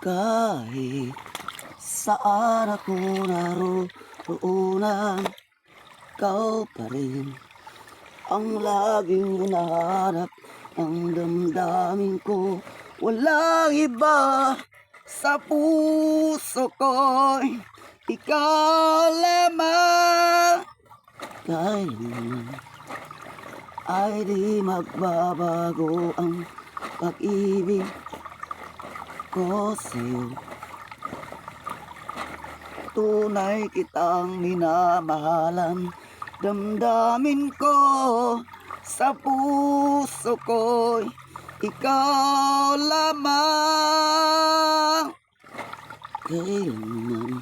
Kahit saan ako naroroonan, ikaw pa rin ang laging hinahanap ng damdamin ko. Walang iba sa puso ko'y ikaw lamang. Kailanman ay di magbabago ang pag-ibig ko sa'yo. Tunay kitang minamahalan, damdamin ko sa puso ko'y ikaw lamang. Kailanman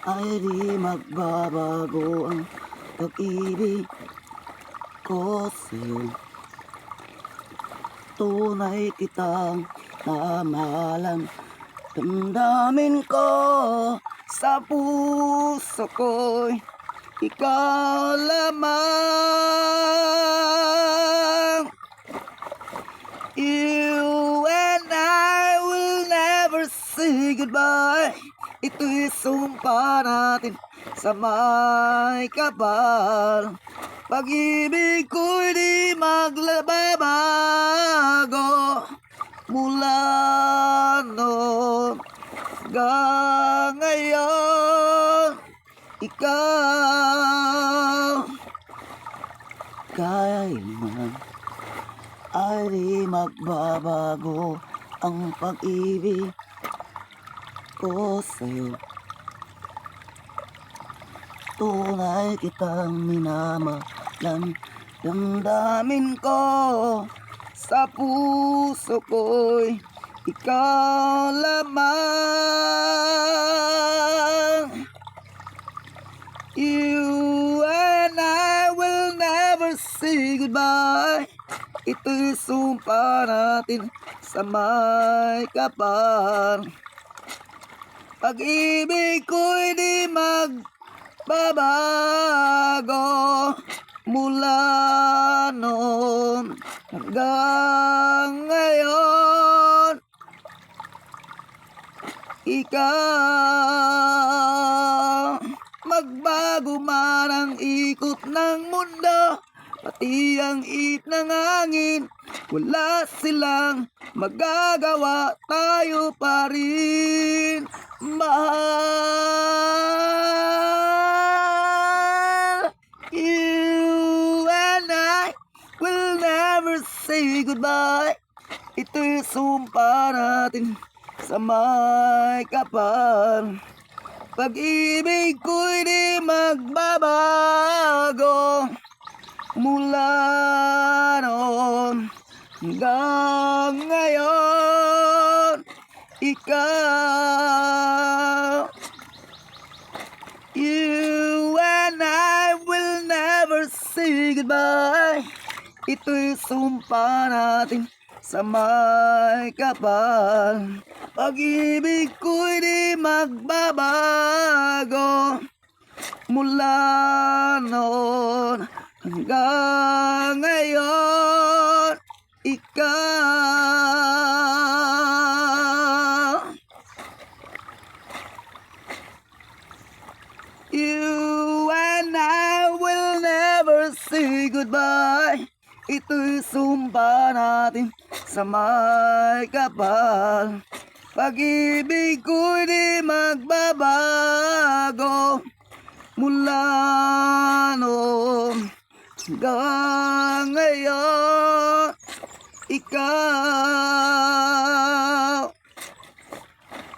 ay di magbabago ang pag-ibig ko sa'yo. Tunay kitang mamahalan, damdamin ko sa puso ko'y ikaw lamang. You and I will never say goodbye. Ito'y sumpa natin sa may kapal. Pag-ibig ko'y di magbabago mula noon hanggang ngayon. Ikaw kailanman ay di magbabago ang pag-ibig ko sa'yo. Tunay kitang minamahalan, damdamin ko sa puso ko'y ikaw lamang. You and I will never say goodbye. Ito'y sumpa natin sa may kapal. Pag-ibig ko'y di magbabago mula noon hanggang ngayon. Ikaw, magbago man ang ikot ng mundo, pati ang ihip ng hangin, wala silang magagawa, tayo pa rin mahal. You and I will never say goodbye. Ito'y sumpa natin sa may kapal. Pag-ibig ko'y di magbabago mula noon hanggang ngayon. Ikaw, you and I will never say goodbye. Ito'y sumpa natin sa may kapal. Pag-ibig ko'y di magbabago mula noon hanggang ngayon. Ikaw, you and I will never say goodbye. Ito'y sumpa natin sa may kapal. Pag-ibig ko'y di magbabago mula noon hanggang ngayon. Ikaw,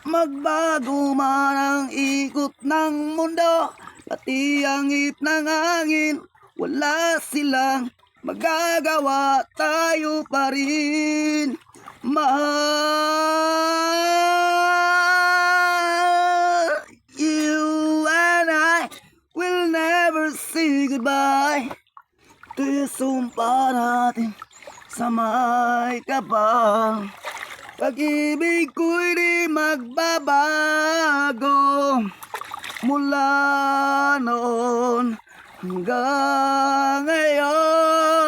magbago man ang ikot ng mundo, pati ang ihip ng hangin, wala silang magagawa, tayo pa rin mahal. You and I will never say goodbye. Ito'y sumpa natin sa may kapal. Pag-ibig ko'y di magbabago mula noon hanggang ngayon.